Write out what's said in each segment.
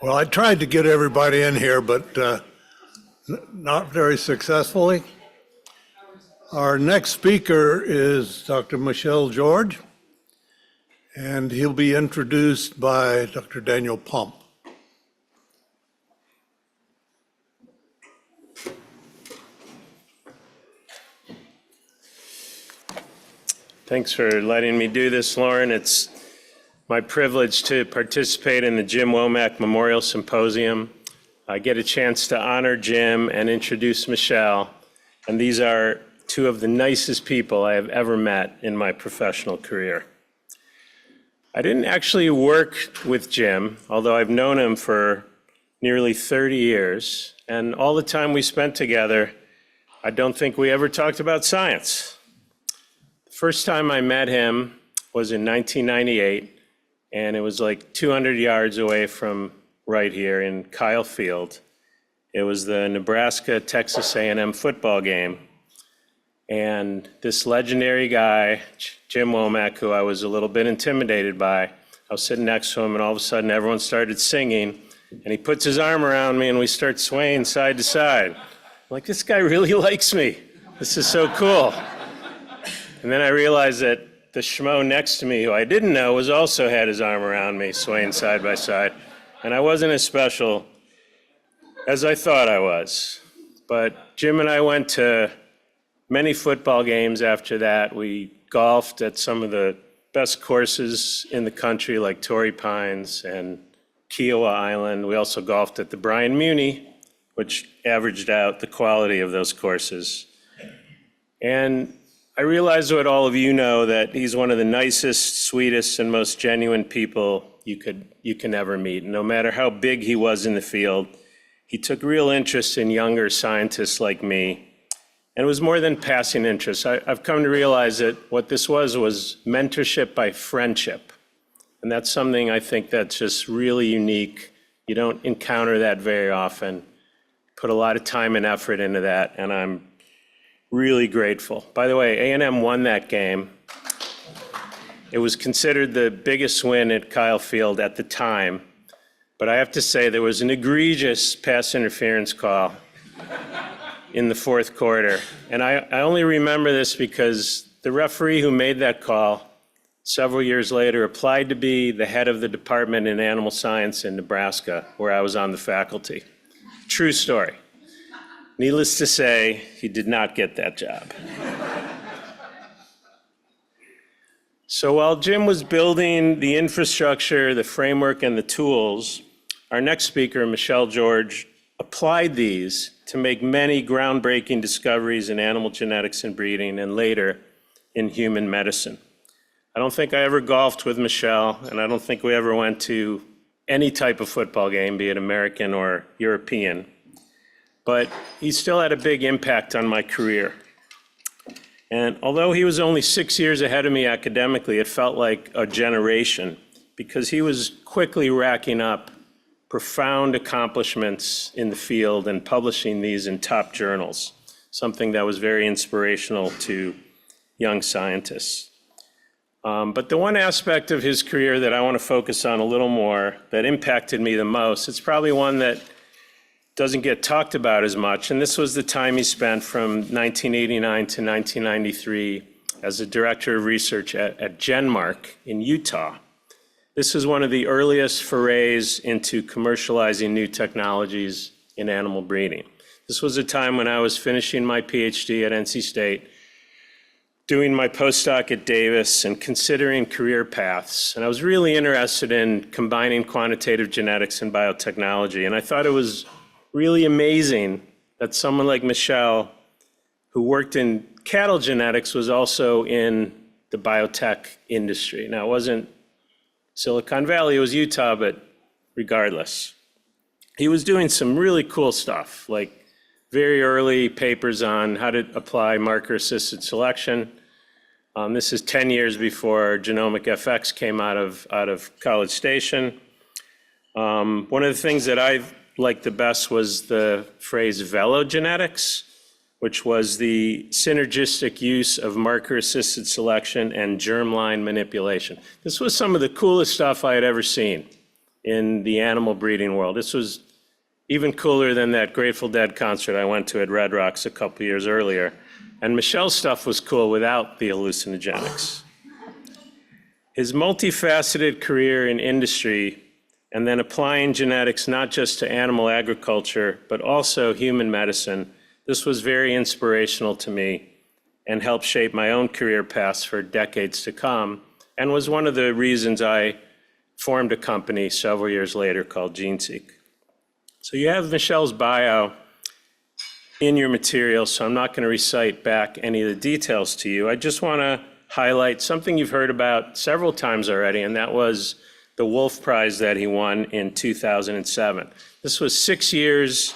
Well, I tried to get everybody in here, but not very successfully. Our next speaker is Dr. Michel Georges, and he'll be introduced by Dr. Daniel Pomp. Thanks for letting me do this, Lauren. It's my privilege to participate in the Jim Womack Memorial Symposium. I get a chance to honor Jim and introduce Michel, and these are two of the nicest people I have ever met in my professional career. I didn't actually work with Jim, although I've known him for nearly 30 years, and all the time we spent together, I don't think we ever talked about science. The first time I met him was in 1998, and it was like 200 yards away from right here in Kyle Field. It was the Nebraska-Texas A&M football game. And this legendary guy, Jim Womack, who I was a little bit intimidated by, I was sitting next to him and all of a sudden everyone started singing and he puts his arm around me and we start swaying side to side. I'm like, this guy really likes me. This is so cool. And then I realized that the schmo next to me, who I didn't know, was also had his arm around me, swaying side by side. And I wasn't as special as I thought I was. But Jim and I went to many football games after that. We golfed at some of the best courses in the country, like Torrey Pines and Kiowa Island. We also golfed at the Brian Muni, which averaged out the quality of those courses. And I realize what all of you know, that he's one of the nicest, sweetest, and most genuine people you can ever meet. No matter how big he was in the field, he took real interest in younger scientists like me. And it was more than passing interest. I've come to realize that what this was mentorship by friendship. And that's something I think that's just really unique. You don't encounter that very often. Put a lot of time and effort into that, and I'm really grateful. By the way, A&M won that game. It was considered the biggest win at Kyle Field at the time, but I have to say there was an egregious pass interference call in the fourth quarter. And I only remember this because the referee who made that call several years later applied to be the head of the department in animal science in Nebraska, where I was on the faculty. True story. Needless to say, he did not get that job. So while Jim was building the infrastructure, the framework, and the tools, our next speaker, Michel Georges, applied these to make many groundbreaking discoveries in animal genetics and breeding, and later in human medicine. I don't think I ever golfed with Michel, and I don't think we ever went to any type of football game, be it American or European. But he still had a big impact on my career. And although he was only 6 years ahead of me academically, it felt like a generation, because he was quickly racking up profound accomplishments in the field and publishing these in top journals, something that was very inspirational to young scientists. But the one aspect of his career that I want to focus on a little more, that impacted me the most, it's probably one that doesn't get talked about as much, and this was the time he spent from 1989 to 1993 as a director of research at Genmark in Utah. This was one of the earliest forays into commercializing new technologies in animal breeding. This was a time when I was finishing my PhD at NC State, doing my postdoc at Davis, and considering career paths. And I was really interested in combining quantitative genetics and biotechnology, and I thought it was really amazing that someone like Michel, who worked in cattle genetics, was also in the biotech industry. Now, it wasn't Silicon Valley, it was Utah, but regardless. He was doing some really cool stuff, like very early papers on how to apply marker-assisted selection. This is 10 years before Genomic FX came out of College Station. One of the things that I liked the best was the phrase velogenetics, which was the synergistic use of marker-assisted selection and germline manipulation. This was some of the coolest stuff I had ever seen in the animal breeding world. This was even cooler than that Grateful Dead concert I went to at Red Rocks a couple years earlier. And Michel's stuff was cool without the hallucinogenics. His multifaceted career in industry and then applying genetics not just to animal agriculture, but also human medicine, this was very inspirational to me and helped shape my own career paths for decades to come, and was one of the reasons I formed a company several years later called GeneSeek. So you have Michel's bio in your material, so I'm not going to recite back any of the details to you. I just want to highlight something you've heard about several times already, and that was the Wolf Prize that he won in 2007. This was 6 years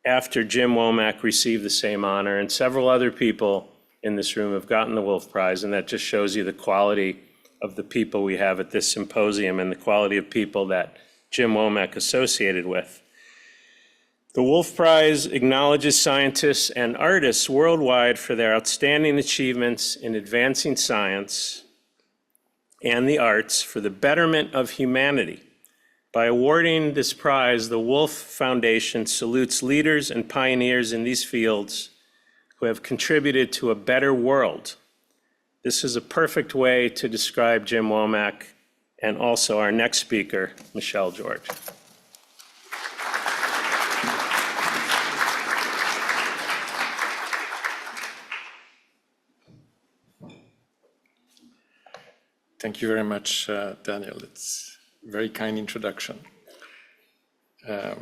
after Jim Womack received the same honor, and several other people in this room have gotten the Wolf Prize, and that just shows you the quality of the people we have at this symposium and the quality of people that Jim Womack associated with. The Wolf Prize acknowledges scientists and artists worldwide for their outstanding achievements in advancing science and the arts for the betterment of humanity. By awarding this prize, the Wolf Foundation salutes leaders and pioneers in these fields who have contributed to a better world. This is a perfect way to describe Jim Womack and also our next speaker, Michel Georges. Thank you very much, Daniel. It's a very kind introduction. I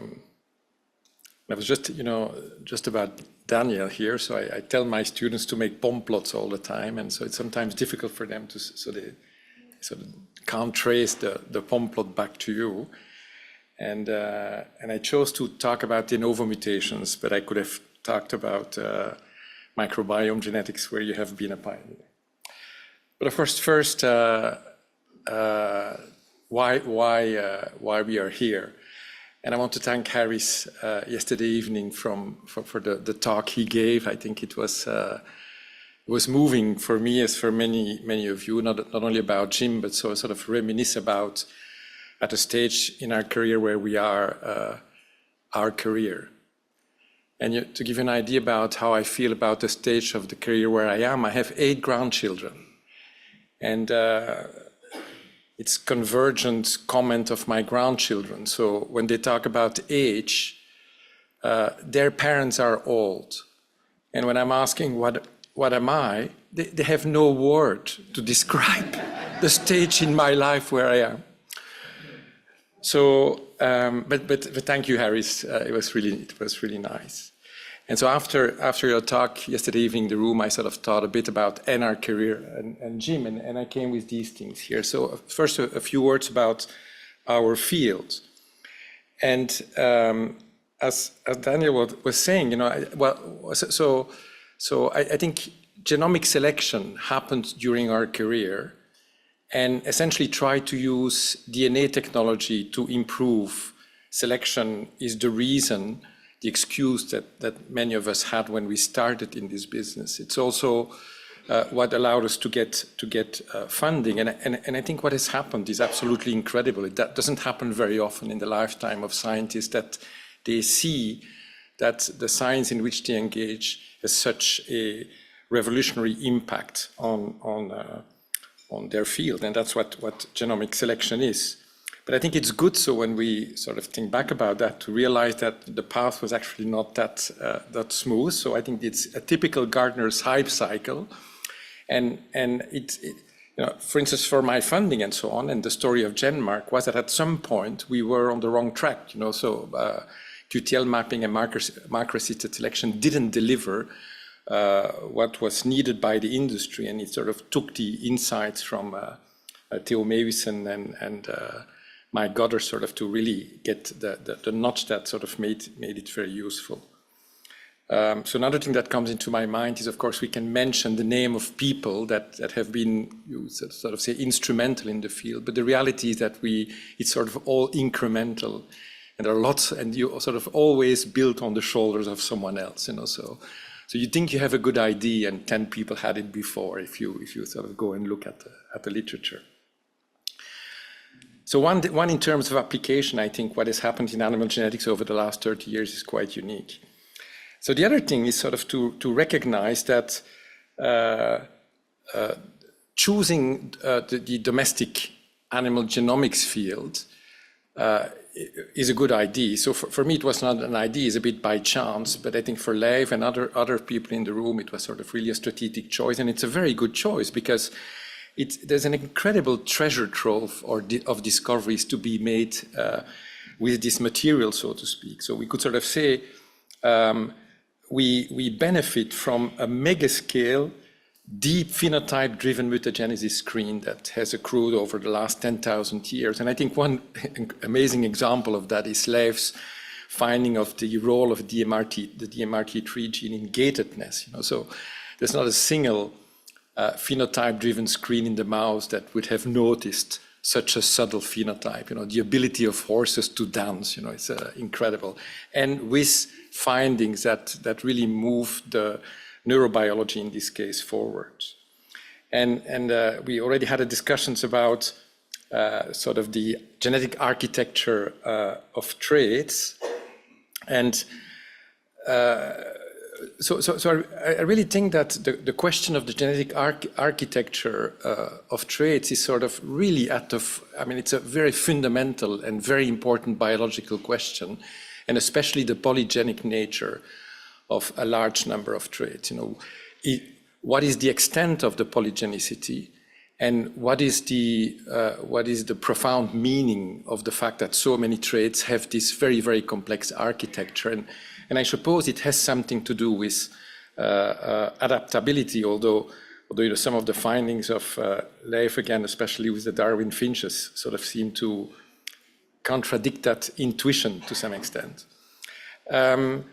was just about Daniel here, so I tell my students to make Pomp plots all the time, and so it's sometimes difficult for them to, so they sort of can't trace the Pomp plot back to you. And I chose to talk about de novo mutations, but I could have talked about microbiome genetics, where you have been a pioneer. But of course, first, why we are here. And I want to thank Harris yesterday evening for the talk he gave. I think it was moving for me, as for many of you, not only about Jim, but so sort of reminisce about at a stage in our career where we are, our career. And to give you an idea about how I feel about the stage of the career where I am, I have 8 grandchildren. And it's convergent comment of my grandchildren. So when they talk about age, their parents are old. And when I'm asking what am I, they have no word to describe the stage in my life where I am. So, but thank you, Harris. It was really nice. And so after your talk yesterday evening in the room, I sort of thought a bit about our career and Jim, and I came with these things here. So first, a few words about our field. And as Daniel was saying, I think genomic selection happened during our career, and essentially try to use DNA technology to improve selection is the reason, the excuse that many of us had when we started in this business. It's also what allowed us to get funding. And I think what has happened is absolutely incredible. That doesn't happen very often in the lifetime of scientists, that they see that the science in which they engage has such a revolutionary impact on their field. And that's what genomic selection is. But I think it's good, so when we sort of think back about that, to realize that the path was actually not that smooth. So I think it's a typical Gartner's hype cycle. And for instance, for my funding and so on, and the story of GenMark was that at some point we were on the wrong track. So QTL mapping and marker-assisted selection didn't deliver what was needed by the industry, and it sort of took the insights from Theo Mewison and Mike Goddard sort of to really get the notch that sort of made it very useful. So another thing that comes into my mind is, of course, we can mention the name of people that have been, you sort of say, instrumental in the field, but the reality is that it's sort of all incremental, and there are lots, and you sort of always build on the shoulders of someone else, So you think you have a good idea, and 10 people had it before, if you sort of go and look at the literature. So one in terms of application, I think what has happened in animal genetics over the last 30 years is quite unique. So the other thing is sort of to recognize that choosing the domestic animal genomics field is a good idea. So for me, it was not an idea, it's a bit by chance, but I think for Leif and other people in the room, it was sort of really a strategic choice. And it's a very good choice because there's an incredible treasure trove of discoveries to be made with this material, so to speak. So we could sort of say we benefit from a mega scale, deep phenotype-driven mutagenesis screen that has accrued over the last 10,000 years. And I think one amazing example of that is Leif's finding of the role of the DMRT3 gene in gatedness. So there's not a single phenotype-driven screen in the mouse that would have noticed such a subtle phenotype. The ability of horses to dance, it's incredible. And with findings that really move the neurobiology in this case forward. And we already had discussions about sort of the genetic architecture of traits. And so I really think that the question of the genetic architecture of traits is sort of really it's a very fundamental and very important biological question, and especially the polygenic nature of a large number of traits. What is the extent of the polygenicity, and what is the profound meaning of the fact that so many traits have this very, very complex architecture? And I suppose it has something to do with adaptability, although some of the findings of Leif, again, especially with the Darwin finches, sort of seem to contradict that intuition to some extent. Many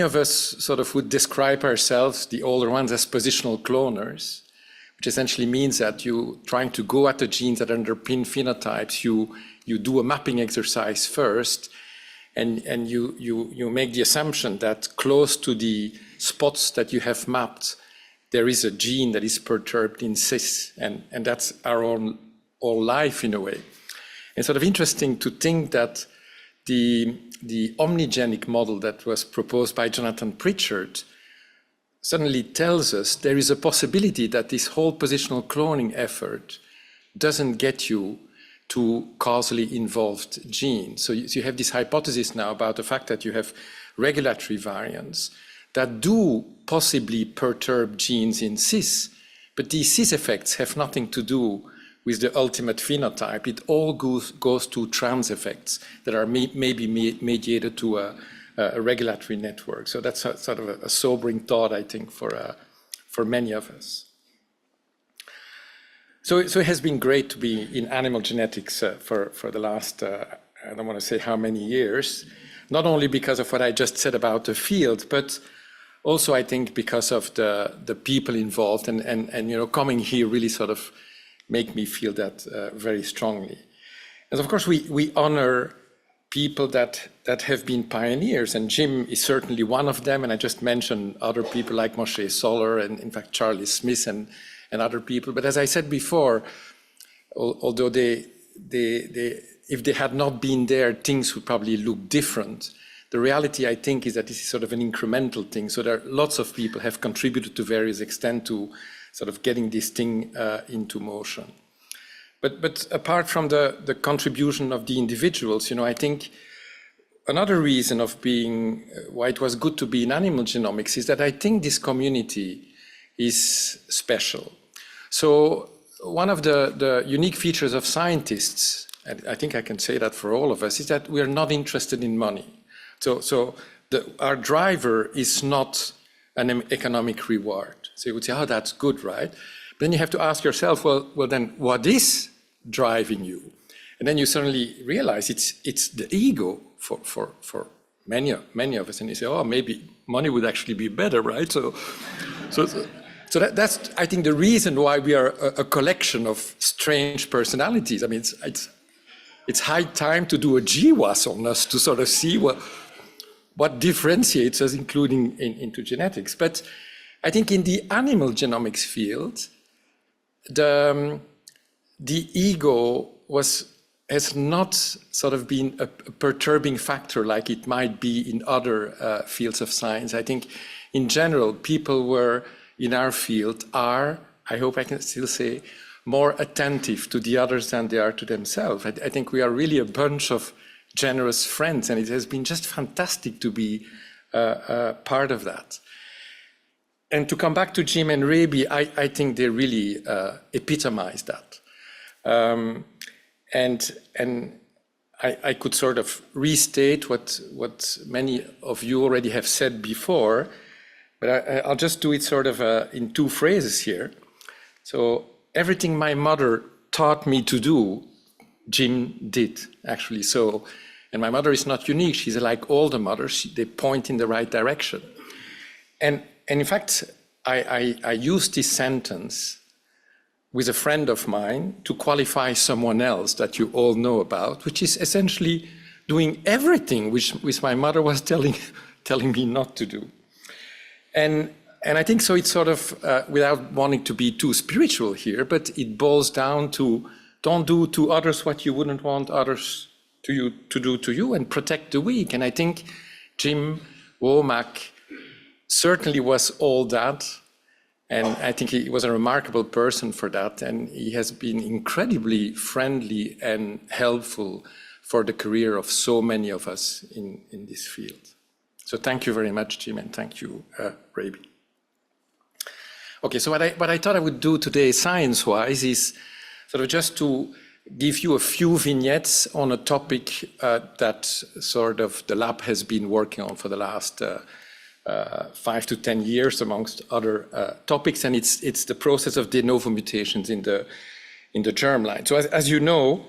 of us sort of would describe ourselves, the older ones, as positional cloners, which essentially means that you trying to go at the genes that underpin phenotypes, you do a mapping exercise first, and you make the assumption that close to the spots that you have mapped, there is a gene that is perturbed in cis, and that's our own all life in a way. It's sort of interesting to think that the omnigenic model that was proposed by Jonathan Pritchard suddenly tells us there is a possibility that this whole positional cloning effort doesn't get you to causally involved genes. So you have this hypothesis now about the fact that you have regulatory variants that do possibly perturb genes in cis, but these cis effects have nothing to do with the ultimate phenotype. It all goes to trans effects that are maybe mediated to a regulatory network. So that's sort of a sobering thought, I think, for many of us. So it has been great to be in animal genetics for the last, I don't want to say how many years, not only because of what I just said about the field, but also I think because of the people involved, and coming here really sort of make me feel that very strongly. And of course, we honor people that have been pioneers, and Jim is certainly one of them. And I just mentioned other people like Moshe Soller and in fact Charlie Smith and other people. But as I said before, although if they had not been there, things would probably look different. The reality, I think, is that this is sort of an incremental thing. So there are lots of people have contributed to various extent to sort of getting this thing into motion. But apart from the contribution of the individuals, I think another reason of being why it was good to be in animal genomics is that I think this community is special. So one of the unique features of scientists, and I think I can say that for all of us, is that we are not interested in money. So our driver is not an economic reward. So you would say, oh, that's good, right? But then you have to ask yourself, well, then what is driving you? And then you suddenly realize it's the ego for many of us. And you say, oh, maybe money would actually be better, right? So that's, I think, the reason why we are a collection of strange personalities. I mean, it's high time to do a GWAS on us to sort of see what differentiates us, including into genetics. But I think in the animal genomics field, the ego has not sort of been a perturbing factor like it might be in other fields of science. I think in general, people were in our field are, I hope I can still say, more attentive to the others than they are to themselves. I think we are really a bunch of generous friends, and it has been just fantastic to be part of that. And to come back to Jim and Raby, I think they really epitomize that. And I could sort of restate what many of you already have said before, but I'll just do it sort of in two phrases here. So everything my mother taught me to do, Jim did, actually. So, and my mother is not unique. She's like all the mothers. They point in the right direction. And in fact, I used this sentence with a friend of mine to qualify someone else that you all know about, which is essentially doing everything which my mother was telling me not to do. And I think so it's sort of, without wanting to be too spiritual here, but it boils down to don't do to others what you wouldn't want others to do to you, and protect the weak. And I think Jim Womack certainly was all that. And I think he was a remarkable person for that. And he has been incredibly friendly and helpful for the career of so many of us in this field. So thank you very much, Jim, and thank you, Raby. Okay, so what I thought I would do today, science-wise, is sort of just to give you a few vignettes on a topic that sort of the lab has been working on for the last 5 to 10 years, amongst other topics, and it's the process of de novo mutations in the germline. So as you know,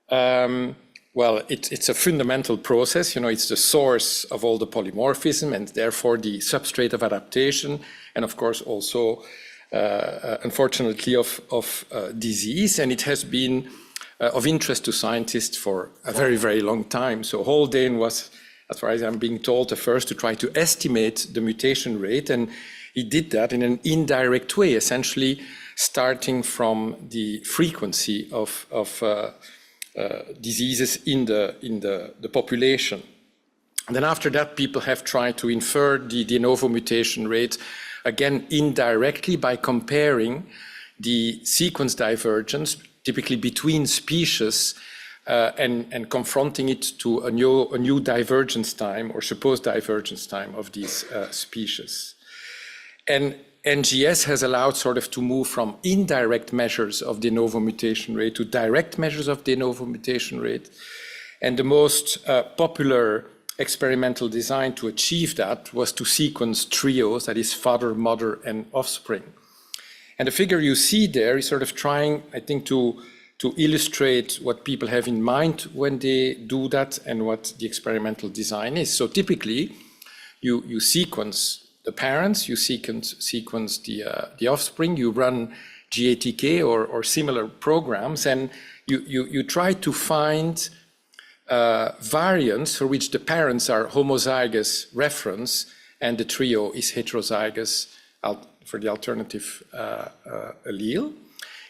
well, it's a fundamental process. You know, it's the source of all the polymorphism and therefore the substrate of adaptation, and of course also, unfortunately, of disease. And it has been of interest to scientists for a very, very long time. So Haldane was, as far as I'm being told, the first to try to estimate the mutation rate, and he did that in an indirect way, essentially starting from the frequency of diseases in the population. And then after that, people have tried to infer the de novo mutation rate, again indirectly, by comparing the sequence divergence, typically between species, and confronting it to a new divergence time or supposed divergence time of these species. And NGS has allowed sort of to move from indirect measures of de novo mutation rate to direct measures of de novo mutation rate. And the most popular experimental design to achieve that was to sequence trios, that is father, mother, and offspring. And the figure you see there is sort of trying, I think, to illustrate what people have in mind when they do that and what the experimental design is. So typically, you sequence the parents, you sequence the offspring, you run GATK or similar programs, and you try to find variants for which the parents are homozygous reference and the trio is heterozygous for the alternative allele.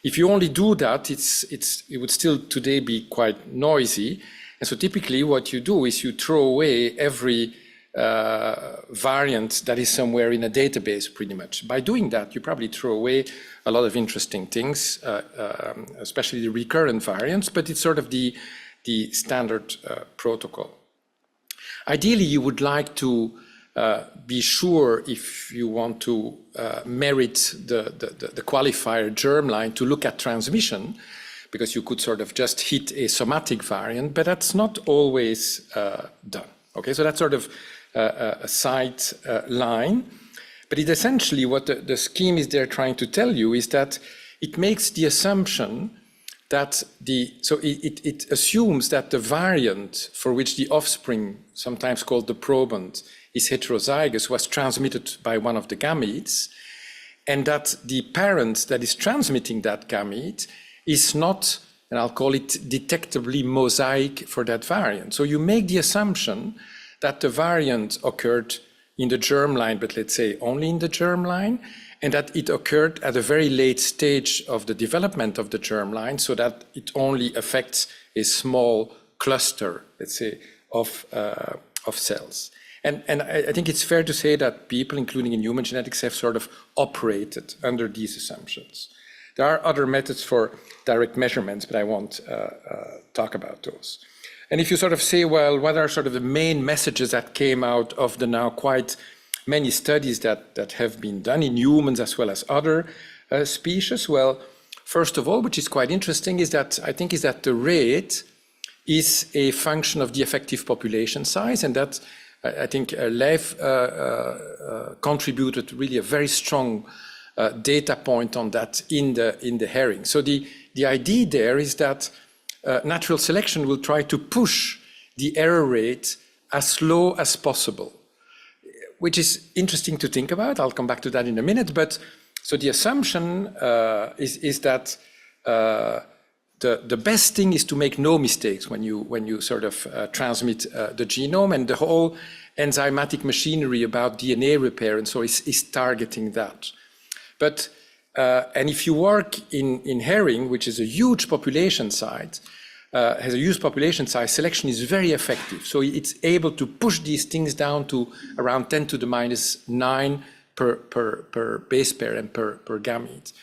If you only do that, it would still today be quite noisy. And so typically what you do is you throw away every variant that is somewhere in a database, pretty much. By doing that, you probably throw away a lot of interesting things, especially the recurrent variants, but it's sort of the standard protocol. Ideally, you would like to be sure, if you want to merit the qualifier germline, to look at transmission, because you could sort of just hit a somatic variant, but that's not always done. Okay, so that's sort of a side line. But it essentially, what the scheme is there trying to tell you is that it makes the assumption that it assumes that the variant for which the offspring, sometimes called the proband, is heterozygous, was transmitted by one of the gametes, and that the parent that is transmitting that gamete is not, and I'll call it, detectably mosaic for that variant. So you make the assumption that the variant occurred in the germline, but let's say only in the germline, and that it occurred at a very late stage of the development of the germline, so that it only affects a small cluster, let's say, of cells. And I think it's fair to say that people, including in human genetics, have sort of operated under these assumptions. There are other methods for direct measurements, but I won't talk about those. And if you sort of say, well, what are sort of the main messages that came out of the now quite many studies that have been done in humans as well as other species? Well, first of all, which is quite interesting, is that the rate is a function of the effective population size, and that I think Leif contributed really a very strong data point on that in the herring. So the idea there is that natural selection will try to push the error rate as low as possible, which is interesting to think about. I'll come back to that in a minute. But so the assumption is that the best thing is to make no mistakes when you sort of transmit the genome, and the whole enzymatic machinery about DNA repair and so is targeting that. But and if you work in herring, which is a huge population size, has a huge population size, selection is very effective. So it's able to push these things down to around 10 to the minus 9 per base pair and per gamete.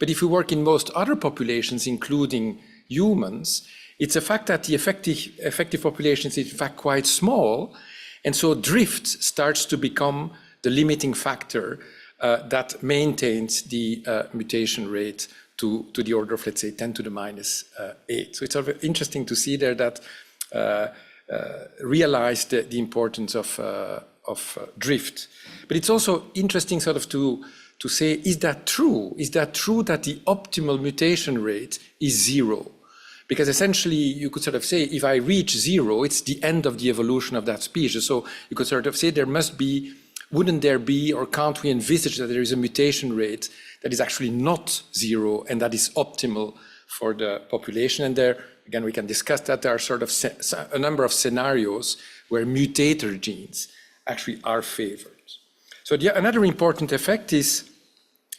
But if you work in most other populations, including humans, it's a fact that the effective population is in fact quite small, and so drift starts to become the limiting factor that maintains the mutation rate to the order of, let's say, 10 to the minus 8. So it's sort of interesting to see there that realize the importance of drift. But it's also interesting sort of to say, is that true? Is that true that the optimal mutation rate is 0? Because essentially you could sort of say, if I reach 0, it's the end of the evolution of that species. So you could sort of say there must be, wouldn't there be, or can't we envisage that there is a mutation rate that is actually not 0 and that is optimal for the population? And there, again, we can discuss that. There are sort of a number of scenarios where mutator genes actually are favored. So another important effect is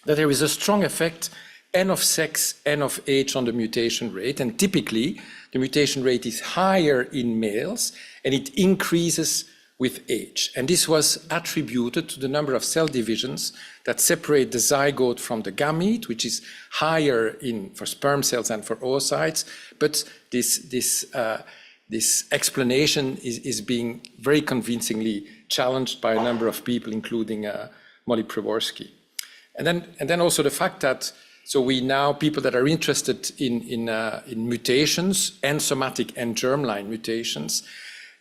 that there is a strong effect, N of sex, N of age, on the mutation rate. And typically, the mutation rate is higher in males, and it increases with age. And this was attributed to the number of cell divisions that separate the zygote from the gamete, which is higher for sperm cells and for oocytes. But this explanation is being very convincingly challenged by a number of people, including Molly Przeworski. And then also the fact that people that are interested in mutations and somatic and germline mutations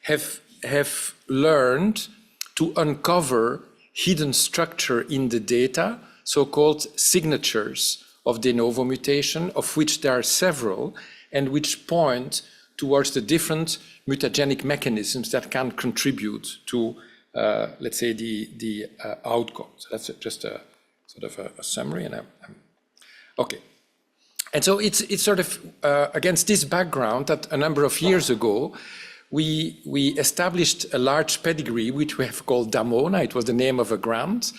have learned to uncover hidden structure in the data, so-called signatures of de novo mutation, of which there are several, and which point towards the different mutagenic mechanisms that can contribute to, let's say, the outcome. So that's just a sort of a summary. And okay. And so it's sort of against this background that a number of years ago, we established a large pedigree, which we have called Damona. It was the name of a grant.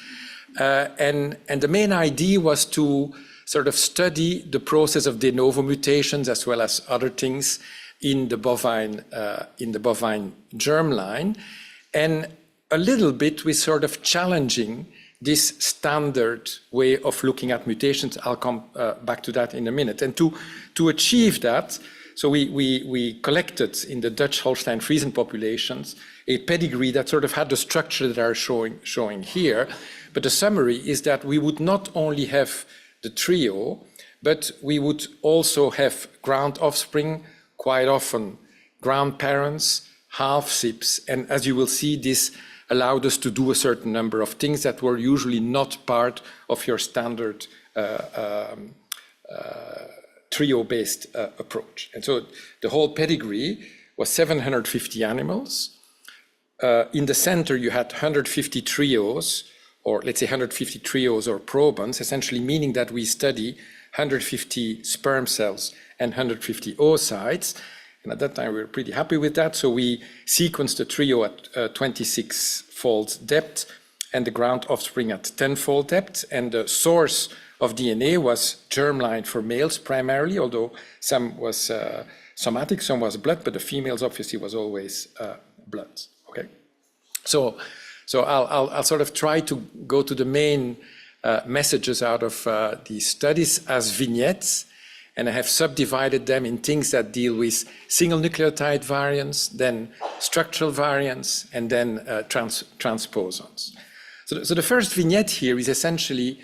And the main idea was to sort of study the process of de novo mutations as well as other things in the bovine germline, and a little bit with sort of challenging this standard way of looking at mutations. I'll come back to that in a minute. And to achieve that, so we collected in the Dutch Holstein-Friesen populations a pedigree that sort of had the structure that are showing here. But the summary is that we would not only have the trio, but we would also have ground offspring, quite often grandparents, half-sips, and as you will see, this allowed us to do a certain number of things that were usually not part of your standard trio-based approach. And so the whole pedigree was 750 animals. In the center, you had 150 trios, or let's say 150 trios or probons, essentially meaning that we study 150 sperm cells and 150 oocytes. And at that time, we were pretty happy with that. So we sequenced the trio at 26-fold depth and the ground offspring at tenfold depth. And the source of DNA was germline for males primarily, although some was somatic, some was blood, but the females obviously was always blood. Okay, so I'll sort of try to go to the main messages out of these studies as vignettes, and I have subdivided them in things that deal with single nucleotide variants, then structural variants, and then transposons. So the first vignette here is essentially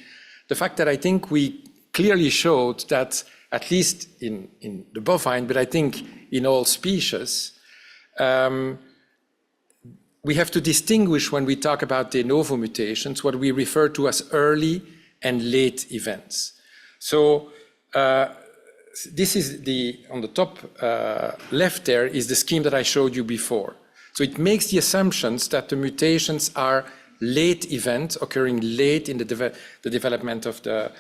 the fact that I think we clearly showed that, at least in the bovine, but I think in all species, we have to distinguish when we talk about de novo mutations, what we refer to as early and late events. So this is on the top left there is the scheme that I showed you before. So it makes the assumptions that the mutations are late events occurring late in the development of the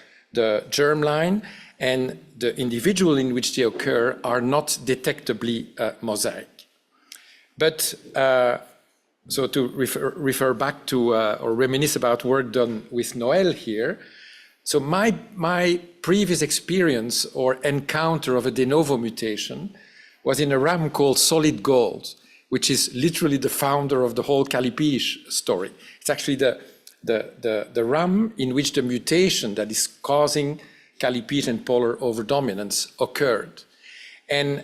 germline, and the individual in which they occur are not detectably mosaic. But so to refer back to or reminisce about work done with Noel here, so my previous experience or encounter of a de novo mutation was in a ram called Solid Gold, which is literally the founder of the whole Calipiche story. It's actually the ram in which the mutation that is causing Calipiche and polar overdominance occurred. And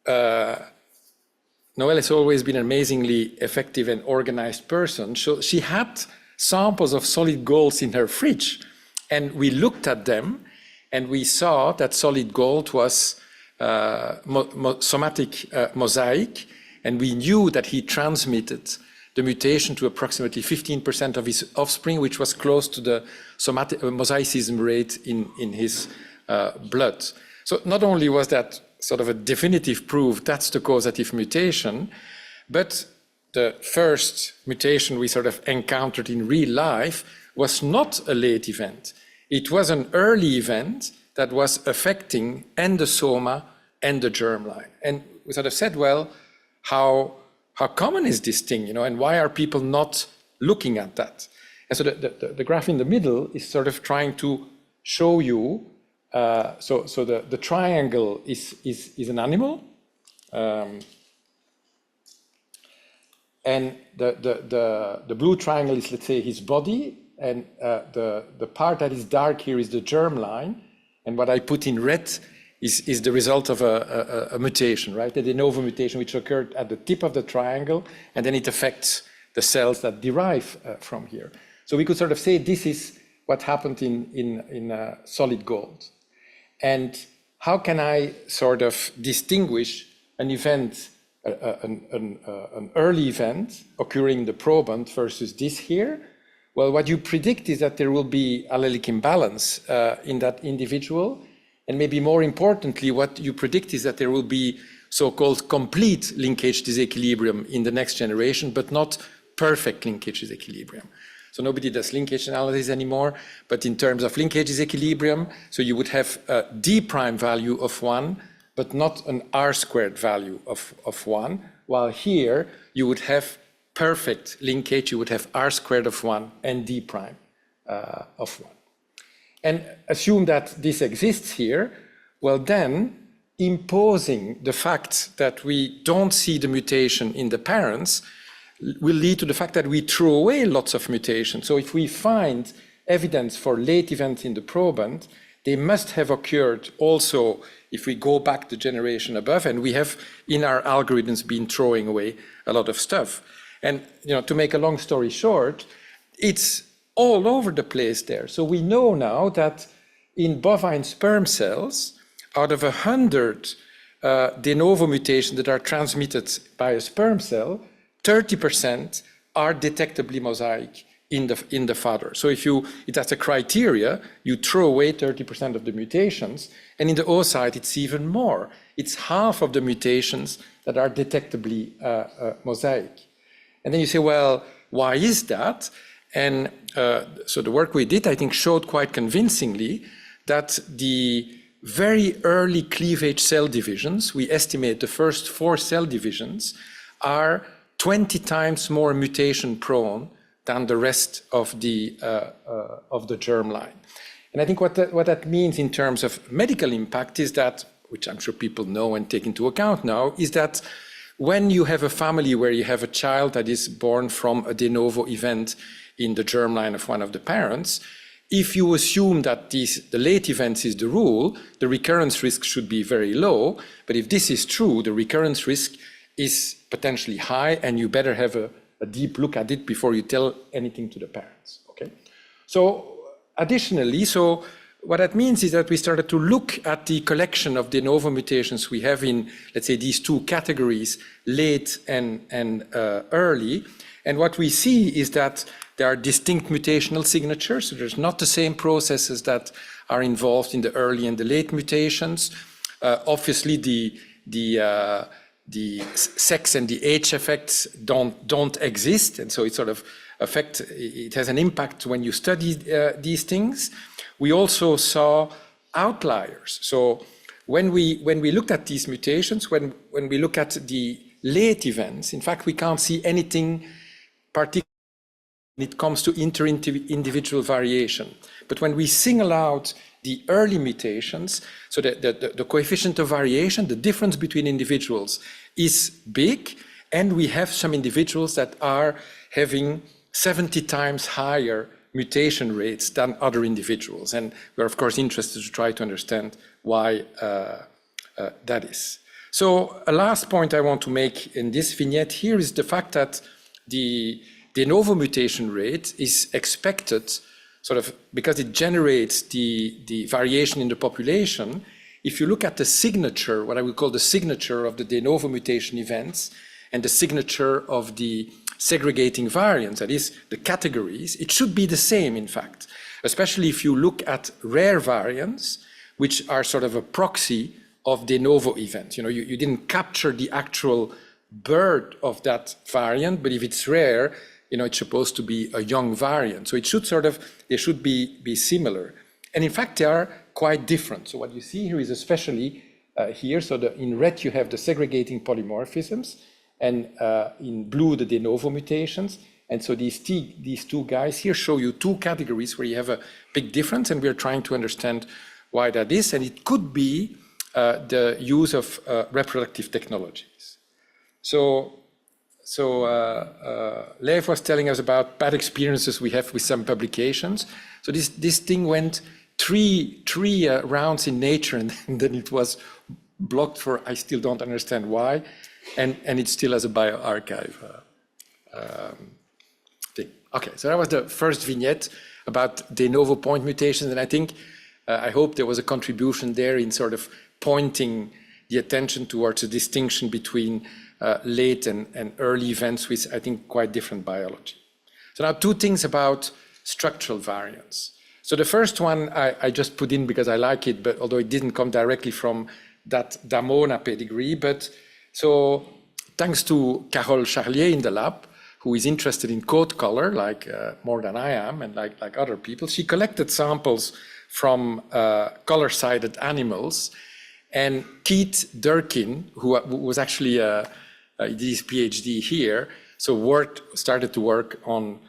Noelle has always been an amazingly effective and organized person. So she had samples of solid golds in her fridge, and we looked at them, and we saw that solid gold was somatic mosaic, and we knew that he transmitted the mutation to approximately 15% of his offspring, which was close to the somatic mosaicism rate in his blood. So not only was that sort of a definitive proof that's the causative mutation, but the first mutation we sort of encountered in real life was not a late event. It was an early event that was affecting endosoma and the germline. And we sort of said, well, how common is this thing, and why are people not looking at that? And so the graph in the middle is sort of trying to show you, so the triangle is an animal, and the blue triangle is, let's say, his body, and the part that is dark here is the germline, and what I put in red is the result of a mutation, right? A de novo mutation which occurred at the tip of the triangle, and then it affects the cells that derive from here. So we could sort of say this is what happened in solid gold. And how can I sort of distinguish an event, an early event occurring in the proband versus this here? Well, what you predict is that there will be allelic imbalance in that individual. And maybe more importantly, what you predict is that there will be so-called complete linkage disequilibrium in the next generation, but not perfect linkage disequilibrium. So nobody does linkage analysis anymore, but in terms of linkage disequilibrium, so you would have a D prime value of 1, but not an R squared value of 1, while here you would have perfect linkage, you would have R squared of 1 and D prime of 1. And assume that this exists here, well then, imposing the fact that we don't see the mutation in the parents will lead to the fact that we throw away lots of mutations. So if we find evidence for late events in the proband, they must have occurred also if we go back the generation above, and we have in our algorithms been throwing away a lot of stuff. And to make a long story short, it's all over the place there. So we know now that in bovine sperm cells, out of 100 de novo mutations that are transmitted by a sperm cell, 30% are detectably mosaic in the father. So if that's a criteria, you throw away 30% of the mutations, and in the oocyte it's even more. It's half of the mutations that are detectably mosaic. And then you say, well, why is that? And so the work we did, I think, showed quite convincingly that the very early cleavage cell divisions, we estimate the first 4 cell divisions, are 20 times more mutation prone than the rest of the germline. And I think what that means in terms of medical impact is that, which I'm sure people know and take into account now, is that when you have a family where you have a child that is born from a de novo event in the germline of one of the parents, if you assume that the late events is the rule, the recurrence risk should be very low. But if this is true, the recurrence risk is potentially high, and you better have a deep look at it before you tell anything to the parents. Okay. So additionally, what that means is that we started to look at the collection of de novo mutations we have in, let's say, these two categories, late and early. And what we see is that there are distinct mutational signatures. So there's not the same processes that are involved in the early and the late mutations. Obviously, the sex and the age effects don't exist, and so it sort of it has an impact when you study these things. We also saw outliers. So when we looked at these mutations, when we look at the late events, in fact, we can't see anything particular when it comes to inter-individual variation. But when we single out the early mutations, so the coefficient of variation, the difference between individuals is big, and we have some individuals that are having 70 times higher mutation rates than other individuals. And we're of course interested to try to understand why that is. So a last point I want to make in this vignette here is the fact that the de novo mutation rate is expected sort of because it generates the variation in the population. If you look at the signature, what I would call the signature of the de novo mutation events and the signature of the segregating variants, that is the categories, it should be the same, in fact, especially if you look at rare variants, which are sort of a proxy of de novo events. You know, you didn't capture the actual birth of that variant, but if it's rare, you know, it's supposed to be a young variant. So it should they should be similar. And in fact, they are quite different. So what you see here is especially here, so in red you have the segregating polymorphisms, and in blue the de novo mutations. And so these two guys here show you two categories where you have a big difference, and we're trying to understand why that is. And it could be the use of reproductive technologies. So Lev was telling us about bad experiences we have with some publications. So this thing went three rounds in Nature, and then it was blocked for, I still don't understand why, and it still has a bioarchive thing. Okay, so that was the first vignette about de novo point mutations, and I think, I hope there was a contribution there in sort of pointing the attention towards a distinction between late and early events with, I think, quite different biology. So now two things about structural variants. So the first one I just put in because I like it, but although it didn't come directly from that Damona pedigree, but so thanks to Carole Charlier in the lab, who is interested in coat color, like more than I am, and like other people, she collected samples from color-sided animals. And Keith Durkin, who was actually did his PhD here, so started to work on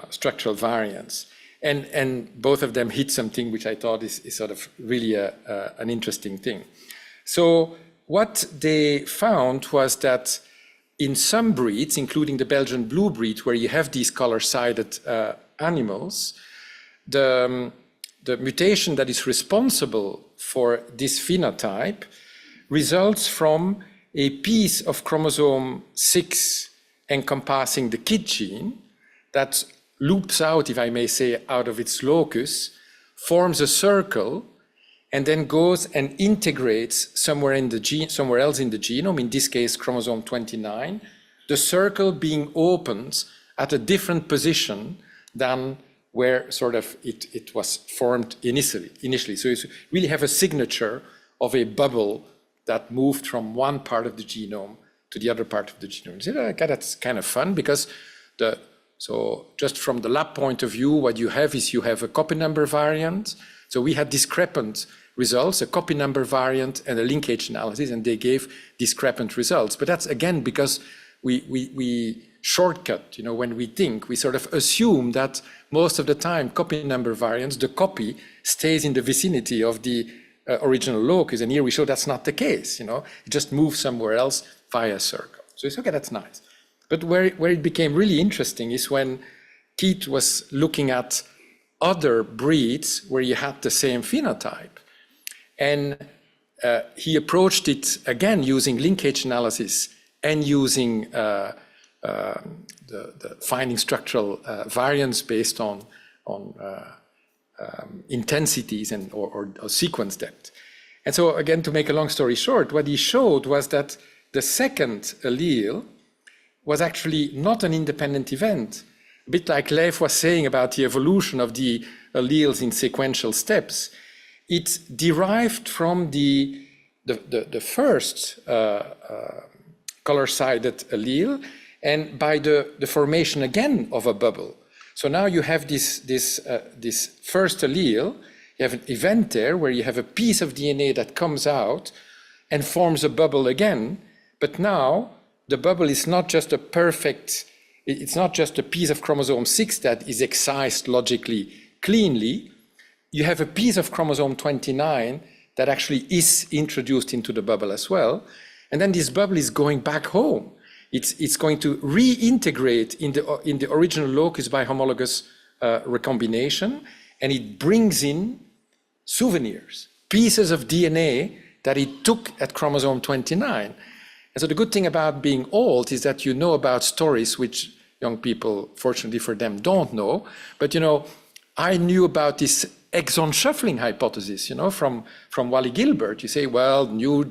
structural variants. And both of them hit something which I thought is sort of really an interesting thing. So what they found was that in some breeds, including the Belgian blue breed, where you have these color-sided animals, the mutation that is responsible for this phenotype results from a piece of chromosome 6 encompassing the KIT gene that loops out, if I may say, out of its locus, forms a circle, and then goes and integrates somewhere else in the genome, in this case chromosome 29, the circle being opened at a different position than where sort of it was formed initially. So you really have a signature of a bubble that moved from one part of the genome to the other part of the genome. So that's kind of fun because so just from the lab point of view, what you have is you have a copy number variant. So we had discrepant results, a copy number variant and a linkage analysis, and they gave discrepant results. But that's again because we shortcut, when we think, we sort of assume that most of the time copy number variants, the copy stays in the vicinity of the original locus. And here we show that's not the case, it just moves somewhere else via a circle. So it's okay, that's nice. But where it became really interesting is when Keith was looking at other breeds where you had the same phenotype. And he approached it again using linkage analysis and using the finding structural variance based on intensities or sequence depth. And so again, to make a long story short, what he showed was that the second allele was actually not an independent event. A bit like Leif was saying about the evolution of the alleles in sequential steps. It derived from the first color-sided allele and by the formation again of a bubble. So now you have this first allele, you have an event there where you have a piece of DNA that comes out and forms a bubble again, but now the bubble is not just a perfect, it's not just a piece of chromosome 6 that is excised logically cleanly. You have a piece of chromosome 29 that actually is introduced into the bubble as well. And then this bubble is going back home. It's going to reintegrate in the original locus by homologous recombination, and it brings in souvenirs, pieces of DNA that it took at chromosome 29. And so the good thing about being old is that you know about stories which young people, fortunately for them, don't know. But I knew about this exon shuffling hypothesis, from Wally Gilbert. You say, well, new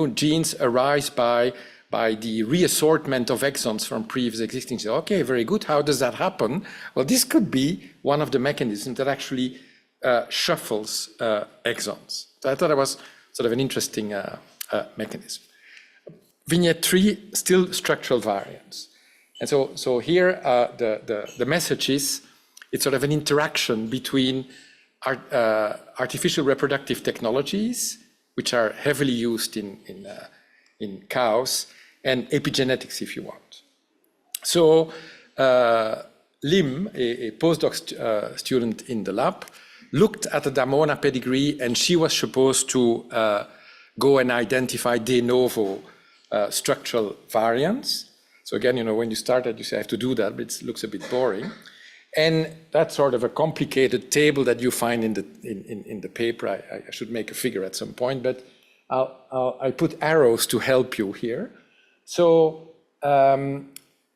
genes arise by the reassortment of exons from previous existing. So, okay, very good. How does that happen? Well, this could be one of the mechanisms that actually shuffles exons. So I thought it was sort of an interesting mechanism. Vignette 3, still structural variants. And so here the message is, it's sort of an interaction between artificial reproductive technologies, which are heavily used in cows, and epigenetics, if you want. So Lim, a postdoc student in the lab, looked at the Damona pedigree, and she was supposed to go and identify de novo structural variants. So again, when you started, you say, I have to do that, but it looks a bit boring. And that's sort of a complicated table that you find in the paper. I should make a figure at some point, but I put arrows to help you here. So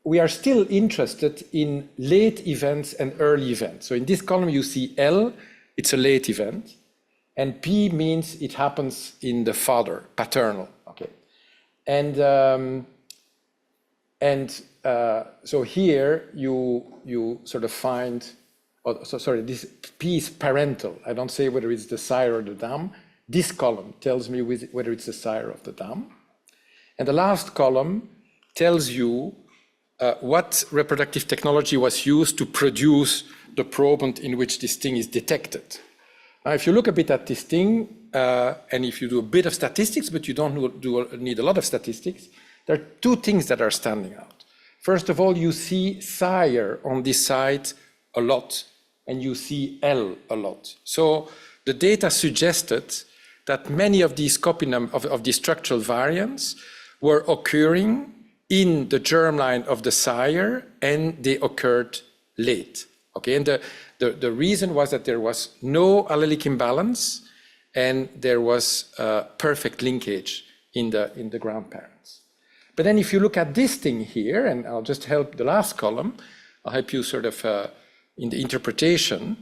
we are still interested in late events and early events. So in this column, you see L, it's a late event, and P means it happens in the father, paternal. Okay, and so here you sort of find, this P is parental. I don't say whether it's the sire or the dam. This column tells me whether it's the sire of the dam. And the last column tells you what reproductive technology was used to produce the proband in which this thing is detected. Now, if you look a bit at this thing, and if you do a bit of statistics, but you don't need a lot of statistics, there are two things that are standing out. First of all, you see sire on this side a lot, and you see L a lot. So the data suggested that many of these of these structural variants were occurring in the germline of the sire, and they occurred late. Okay, and the reason was that there was no allelic imbalance, and there was perfect linkage in the grandparents. But then if you look at this thing here, and I'll just help the last column, I'll help you sort of in the interpretation,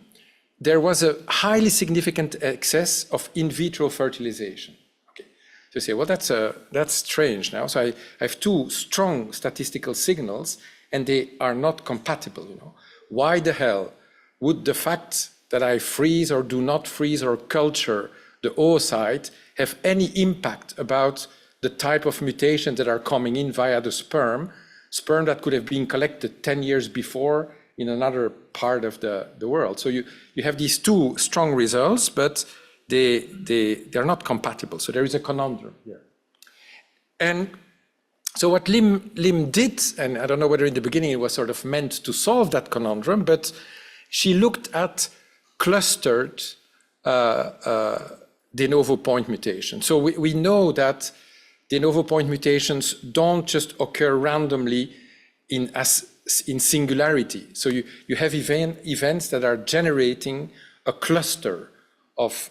there was a highly significant excess of in vitro fertilization. Okay, so you say, well, that's strange now. So I have two strong statistical signals, and they are not compatible. Why the hell would the fact that I freeze or do not freeze or culture the oocyte have any impact about the type of mutations that are coming in via the sperm that could have been collected 10 years before in another part of the world? So you have these two strong results, but they're not compatible. So there is a conundrum here. And So what Lim did, and I don't know whether in the beginning it was sort of meant to solve that conundrum, but she looked at clustered de novo point mutations. So we know that de novo point mutations don't just occur randomly in singularity. So you have events that are generating a cluster of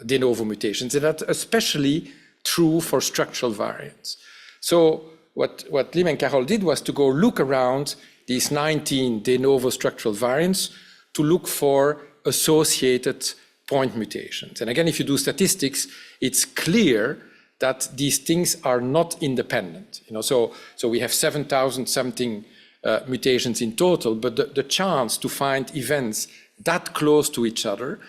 de novo mutations, and that's especially true for structural variants. So what Lim and Carol did was to go look around these 19 de novo structural variants to look for associated point mutations. And again, if you do statistics, it's clear that these things are not independent. So we have 7,000 something mutations in total, but the chance to find events that close to each other,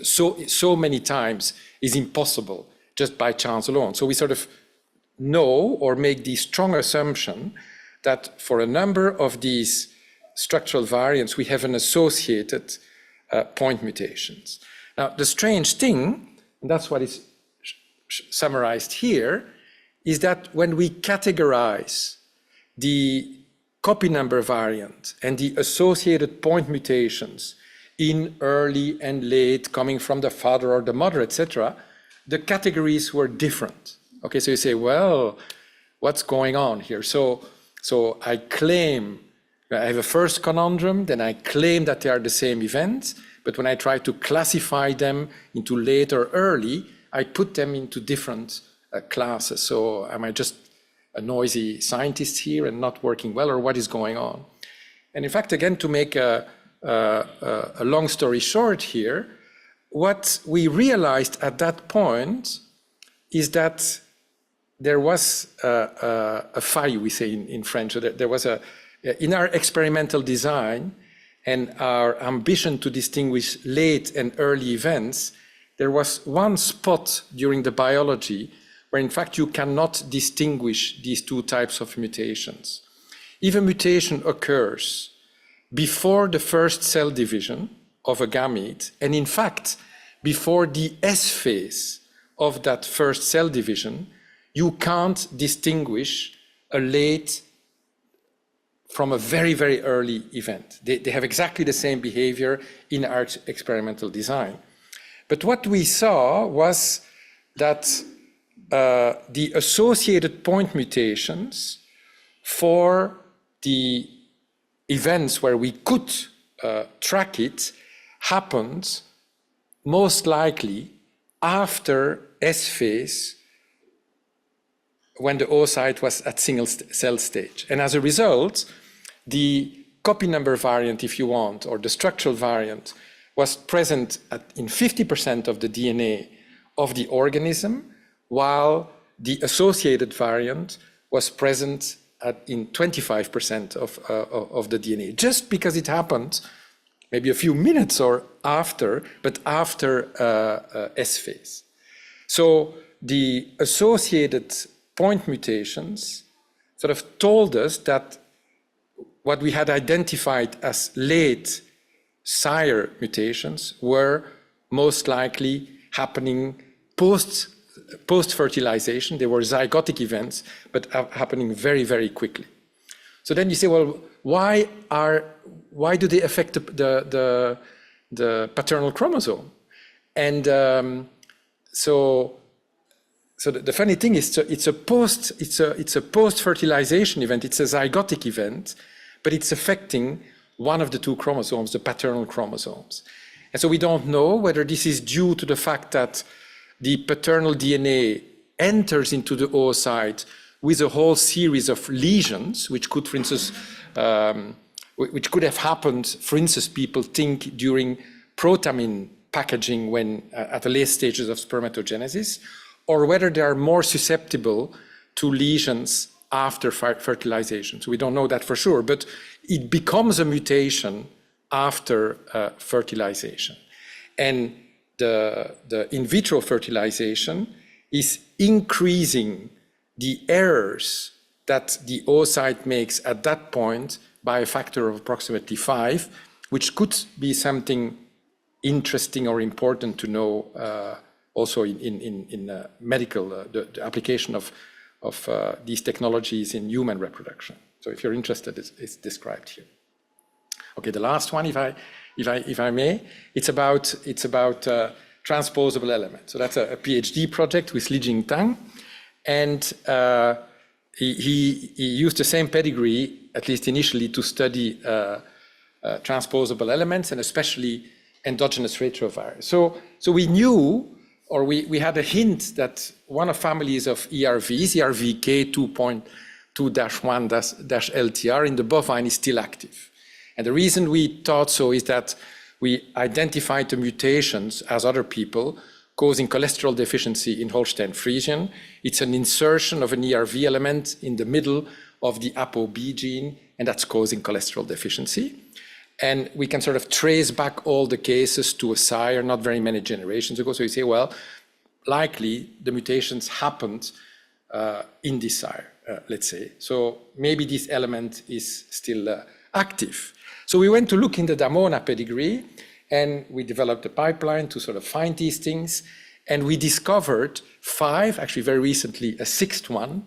so many times, is impossible just by chance alone. So we sort of know or make the strong assumption that for a number of these structural variants, we have an associated point mutations. Now, the strange thing, and that's what is summarized here, is that when we categorize the copy number variant and the associated point mutations in early and late, coming from the father or the mother, etc., the categories were different. Okay, so you say, well, what's going on here? So I claim, I have a first conundrum, then I claim that they are the same events, but when I try to classify them into late or early, I put them into different classes. So am I just a noisy scientist here and not working well, or what is going on? And in fact, again, to make a long story short here, what we realized at that point is that there was a faille, we say in French. So there was in our experimental design and our ambition to distinguish late and early events, there was one spot during the biology where in fact you cannot distinguish these two types of mutations. If a mutation occurs before the first cell division of a gamete, and in fact before the S phase of that first cell division, you can't distinguish a late from a very, very early event. They have exactly the same behavior in our experimental design. But what we saw was that the associated point mutations for the events where we could track it happened most likely after S phase, when the oocyte was at single cell stage. And as a result, the copy number variant, if you want, or the structural variant, was present in 50% of the DNA of the organism, while the associated variant was present in 25% of the DNA, just because it happened maybe a few minutes or after, but after S phase. So the associated point mutations sort of told us that what we had identified as late sire mutations were most likely happening post-fertilization. They were zygotic events, but happening very, very quickly. So then you say, well, why do they affect the paternal chromosome? And so the funny thing is, it's a post-fertilization event. It's a zygotic event, but it's affecting one of the two chromosomes, the paternal chromosomes. And so we don't know whether this is due to the fact that the paternal DNA enters into the oocyte with a whole series of lesions, which could, for instance, which could have happened, for instance, people think during protamine packaging when at the late stages of spermatogenesis, or whether they are more susceptible to lesions after fertilization. So we don't know that for sure, but it becomes a mutation after fertilization. And the in vitro fertilization is increasing the errors that the oocyte makes at that point by a factor of approximately 5, which could be something interesting or important to know also in medical, the application of these technologies in human reproduction. So if you're interested, it's described here. Okay, the last one, if I may, it's about transposable elements. So that's a PhD project with Li Jing Tang, and he used the same pedigree, at least initially, to study transposable elements and especially endogenous retrovirus. So we knew, or we had a hint that one of families of ERVs, ERVK 2.2-1-LTR in the bovine is still active. And the reason we thought so is that we identified the mutations as other people causing cholesterol deficiency in Holstein Friesian. It's an insertion of an ERV element in the middle of the ApoB gene, and that's causing cholesterol deficiency. And we can sort of trace back all the cases to a sire not very many generations ago. So you say, well, likely the mutations happened in this sire, let's say. So maybe this element is still active. So we went to look in the Damona pedigree, and we developed a pipeline to sort of find these things. And we discovered 5, actually very recently, a 6th one,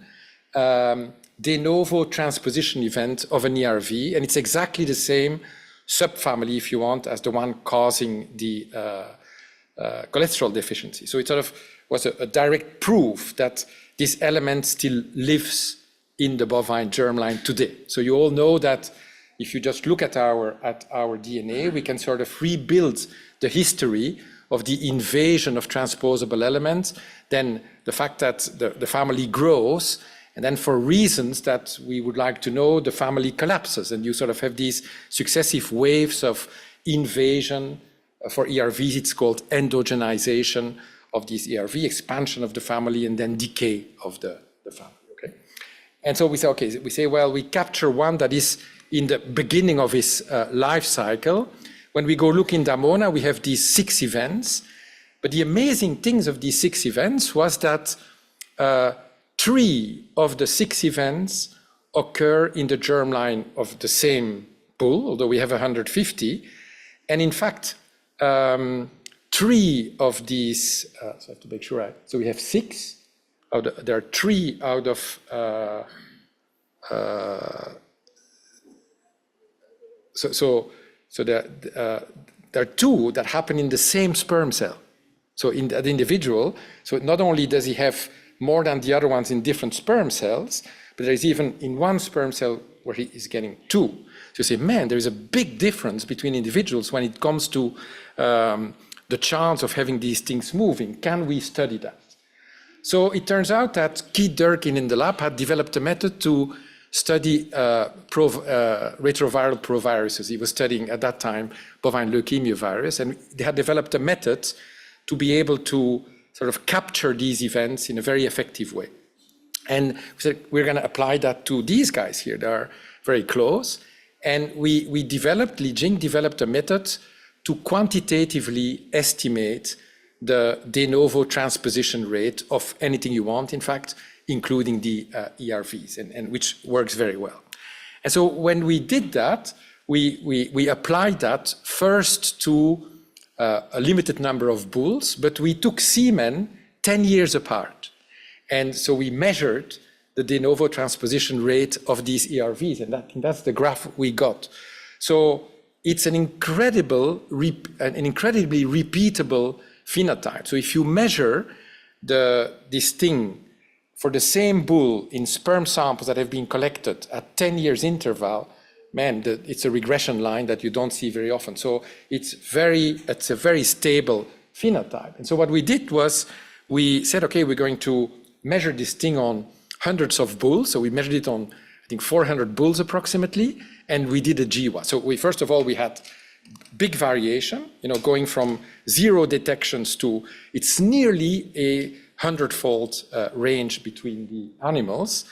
de novo transposition event of an ERV. And it's exactly the same subfamily, if you want, as the one causing the cholesterol deficiency. So it sort of was a direct proof that this element still lives in the bovine germline today. So you all know that if you just look at our DNA, we can sort of rebuild the history of the invasion of transposable elements, then the fact that the family grows, and then for reasons that we would like to know, the family collapses, and you sort of have these successive waves of invasion. For ERVs, it's called endogenization of this ERV, expansion of the family, and then decay of the family, okay? And so we say, okay, well, we capture one that is in the beginning of his life cycle. When we go look in Damona, we have these 6 events. But the amazing things of these 6 events was that 3 of the 6 events occur in the germline of the same bull, although we have 150. And in fact, 3 of these, so I have to make sure so we have 6. There are 3 out of, so there are 2 that happen in the same sperm cell. So in that individual, so not only does he have more than the other ones in different sperm cells, but there's even in one sperm cell where he is getting 2. So you say, man, there is a big difference between individuals when it comes to the chance of having these things moving. Can we study that? So it turns out that Keith Durkin in the lab had developed a method to study retroviral proviruses. He was studying at that time bovine leukemia virus, and they had developed a method to be able to sort of capture these events in a very effective way. And we said, we're going to apply that to these guys here. They are very close. And Li Jing developed a method to quantitatively estimate the de novo transposition rate of anything you want, in fact, including the ERVs, and which works very well. And so when we did that, we applied that first to a limited number of bulls, but we took semen 10 years apart. And so we measured the de novo transposition rate of these ERVs, and that's the graph we got. So it's an incredibly repeatable phenotype. So if you measure this thing for the same bull in sperm samples that have been collected at 10 years interval, man, it's a regression line that you don't see very often. So it's a very stable phenotype. And so what we did was we said, okay, we're going to measure this thing on hundreds of bulls. So we measured it on, I think, 400 bulls approximately, and we did a GWAS. So first of all, we had big variation, going from 0 detections to, it's nearly a 100-fold range between the animals.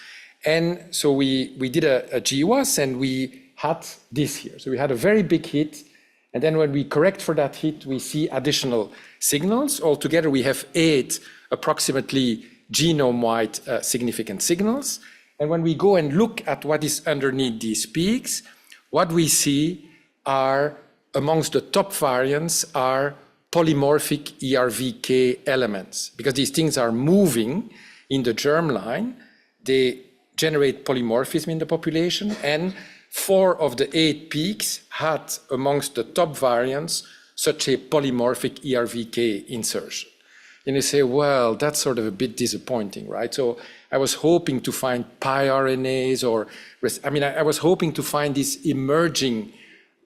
And so we did a GWAS, and we had this here. So we had a very big hit. And then when we correct for that hit, we see additional signals. Altogether, we have 8 approximately genome-wide significant signals. And when we go and look at what is underneath these peaks, what we see are, amongst the top variants, are polymorphic ERVK elements. Because these things are moving in the germline, they generate polymorphism in the population, and 4 of the 8 peaks had amongst the top variants such a polymorphic ERVK insertion. And you say, well, that's sort of a bit disappointing, right? So I was hoping to find piRNAs or, I was hoping to find this emerging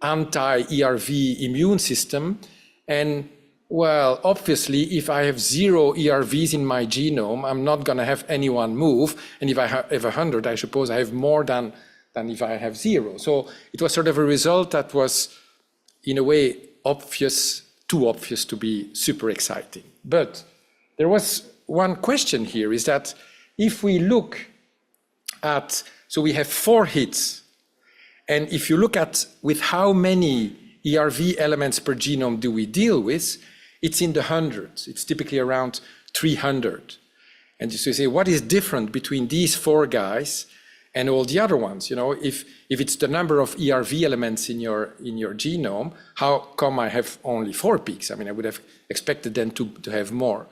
anti-ERV immune system. And well, obviously, if I have 0 ERVs in my genome, I'm not going to have anyone move. And if I have 100, I suppose I have more than if I have 0. So it was sort of a result that was, in a way, obvious, too obvious to be super exciting. But there was one question here, is that if we look at, so we have 4 hits, and if you look at with how many ERV elements per genome do we deal with, it's in the hundreds. It's typically around 300. And so you say, what is different between these 4 guys and all the other ones? You know, if it's the number of ERV elements in your genome, how come I have only 4 peaks? I mean, I would have expected them to have more.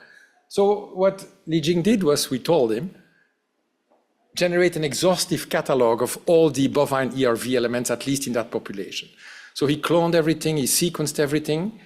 So what Li Jing did was, we told him, generate an exhaustive catalog of all the bovine ERV elements, at least in that population. So he cloned everything, he sequenced everything,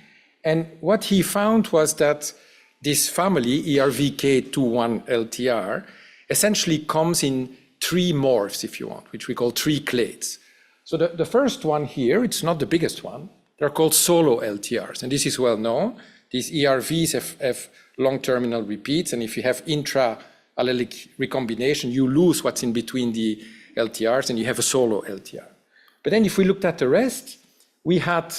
and what he found was that this family, ERVK21LTR, essentially comes in 3 morphs, if you want, which we call 3 clades. So the first one here, it's not the biggest one, they're called solo LTRs, and this is well known. These ERVs have long terminal repeats, and if you have intra-allelic recombination, you lose what's in between the LTRs, and you have a solo LTR. But then if we looked at the rest, we had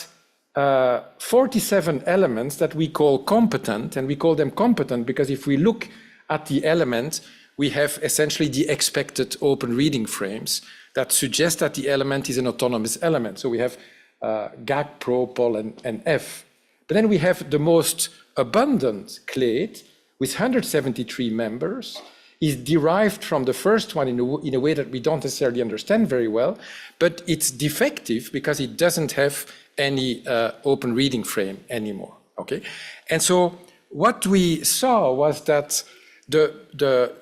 47 elements that we call competent, and we call them competent because if we look at the element, we have essentially the expected open reading frames that suggest that the element is an autonomous element. So we have GAG, Pro, Pol, and F. But then we have the most abundant clade with 173 members, is derived from the first one in a way that we don't necessarily understand very well, but it's defective because it doesn't have any open reading frame anymore, okay? And so what we saw was that the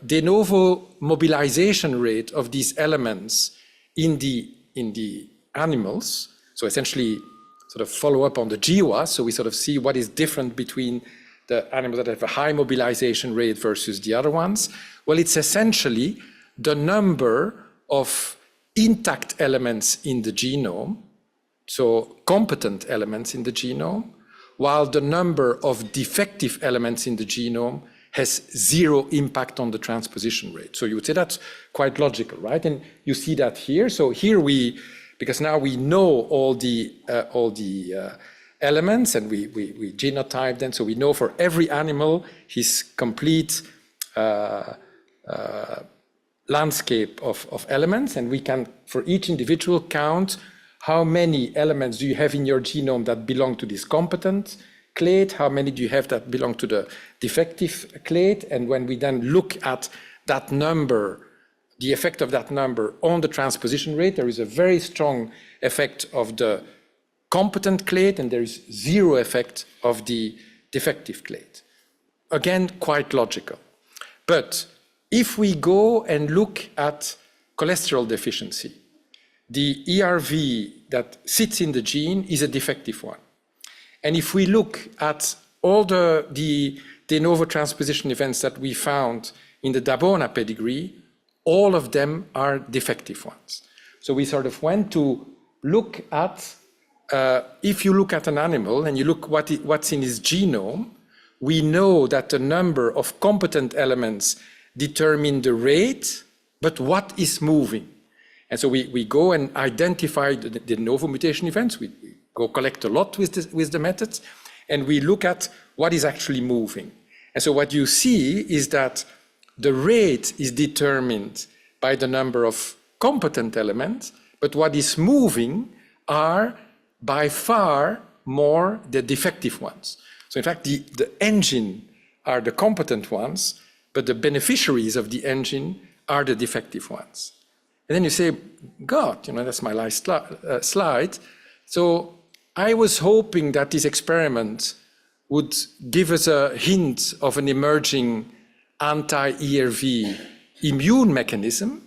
de novo mobilization rate of these elements in the animals, so essentially sort of follow up on the GWAS, so we sort of see what is different between the animals that have a high mobilization rate versus the other ones. Well, it's essentially the number of intact elements in the genome, so competent elements in the genome, while the number of defective elements in the genome has 0 impact on the transposition rate. So you would say that's quite logical, right? And you see that here. So here because now we know all the elements, and we genotype them, so we know for every animal his complete landscape of elements, and we can, for each individual, count how many elements do you have in your genome that belong to this competent clade, how many do you have that belong to the defective clade, and when we then look at that number, the effect of that number on the transposition rate, there is a very strong effect of the competent clade, and there is 0 effect of the defective clade. Again, quite logical. But if we go and look at cholesterol deficiency, the ERV that sits in the gene is a defective one. And if we look at all the de novo transposition events that we found in the Dabona pedigree, all of them are defective ones. So we sort of went to look at, if you look at an animal and you look what's in his genome, we know that the number of competent elements determine the rate, but what is moving. And so we go and identify the de novo mutation events. We go collect a lot with the methods, and we look at what is actually moving. And so what you see is that the rate is determined by the number of competent elements, but what is moving are by far more the defective ones. So in fact, the engine are the competent ones, but the beneficiaries of the engine are the defective ones. And then you say, God, that's my last slide. So I was hoping that this experiment would give us a hint of an emerging anti-ERV immune mechanism,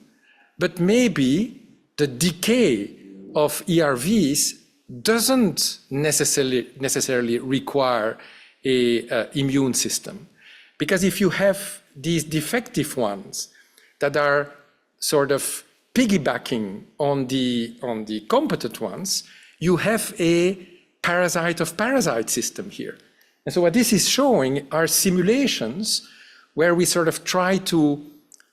but maybe the decay of ERVs doesn't necessarily require a immune system. Because if you have these defective ones that are sort of piggybacking on the competent ones, you have a parasite of parasite system here. And so what this is showing are simulations where we sort of try to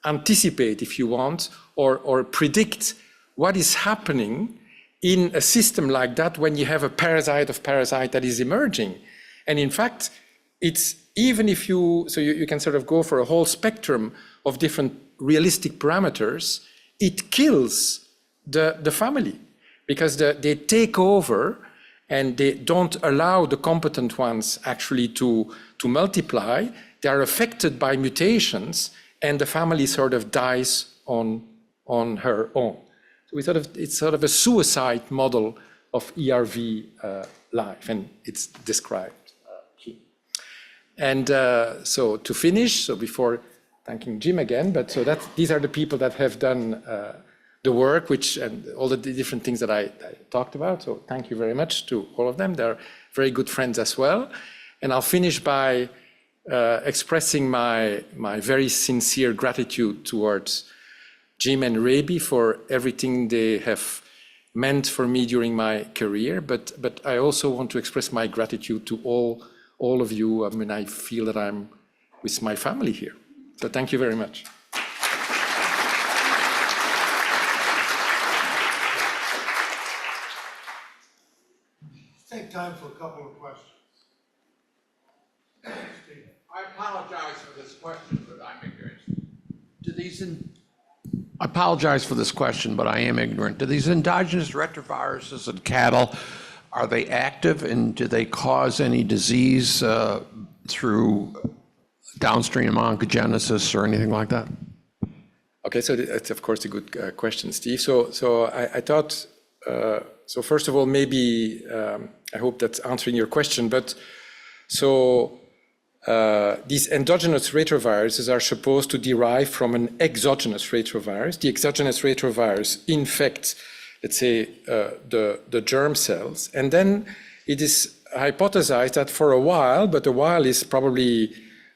anticipate, if you want, or predict what is happening in a system like that when you have a parasite of parasite that is emerging. And in fact, it's even if you can sort of go for a whole spectrum of different realistic parameters, it kills the family because they take over and they don't allow the competent ones actually to multiply. They are affected by mutations and the family sort of dies on her own. So it's sort of a suicide model of ERV life, and it's described here. And so to finish, so before thanking Jim again, but so these are the people that have done the work, and all the different things that I talked about. So thank you very much to all of them. They're very good friends as well. And I'll finish by expressing my very sincere gratitude towards Jim and Raby for everything they have meant for me during my career. But I also want to express my gratitude to all of you. I mean, I feel that I'm with my family here. So thank you very much. Take time for a couple of questions. Steve. I apologize for this question, but I'm ignorant. I apologize for this question, but I am ignorant. Do these endogenous retroviruses in cattle, are they active and do they cause any disease through downstream oncogenesis or anything like that? Okay, so that's of course a good question, Steve. So I thought, so first of all, maybe I hope that's answering your question, but so these endogenous retroviruses are supposed to derive from an exogenous retrovirus. The exogenous retrovirus infects, let's say, the germ cells. And then it is hypothesized that for a while, but a while is probably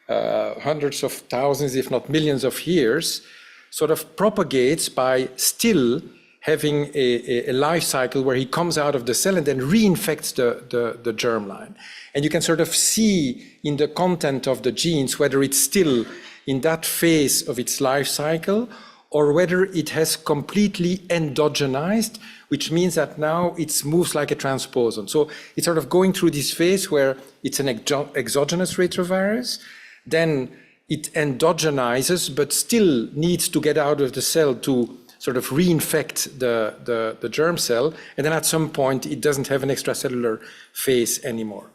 hundreds of thousands, if not millions of years, sort of propagates by still having a life cycle where he comes out of the cell and then reinfects the germline. And you can sort of see in the content of the genes whether it's still in that phase of its life cycle or whether it has completely endogenized, which means that now it moves like a transposon. So it's sort of going through this phase where it's an exogenous retrovirus, then it endogenizes but still needs to get out of the cell to sort of reinfect the germ cell, and then at some point it doesn't have an extracellular phase anymore.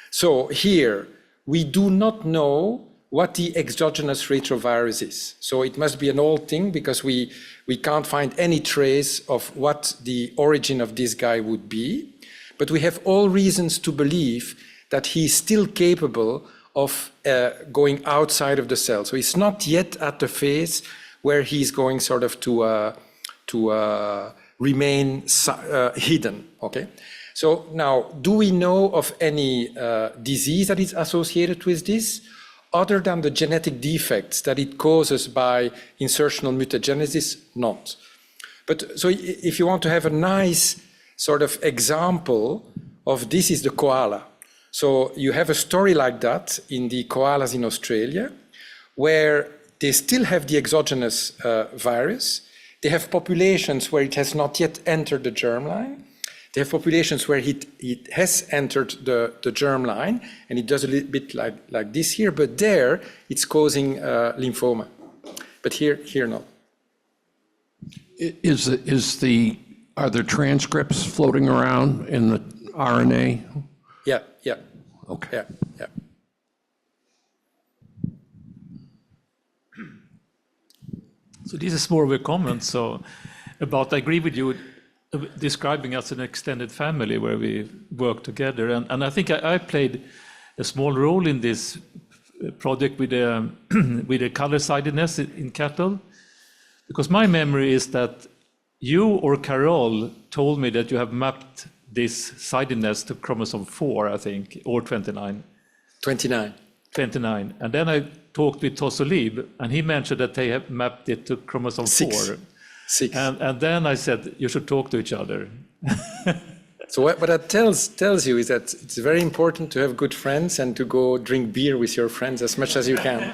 So here, we do not know what the exogenous retrovirus is. So it must be an old thing because we can't find any trace of what the origin of this guy would be, but we have all reasons to believe that he's still capable of going outside of the cell. So he's not yet at the phase where he's going sort of to remain hidden, okay? So now, do we know of any disease that is associated with this, other than the genetic defects that it causes by insertional mutagenesis? Not. But so if you want to have a nice sort of example of this is the koala. So you have a story like that in the koalas in Australia, where they still have the exogenous virus. They have populations where it has not yet entered the germline. They have populations where it has entered the germline, and it does a little bit like this here, but there it's causing lymphoma. But here not. Are there transcripts floating around in the RNA? Yeah. Okay. Yeah. So this is more of a comment. So about, I agree with you, describing us an extended family where we work together. And I think I played a small role in this project with the color-sidedness in cattle. Because my memory is that you or Carol told me that you have mapped this sidedness to chromosome 4, I think, or 29. 29. 29. And then I talked with Tosolib, and he mentioned that they have mapped it to chromosome 4. 6. And then I said, you should talk to each other. So what that tells you is that it's very important to have good friends and to go drink beer with your friends as much as you can.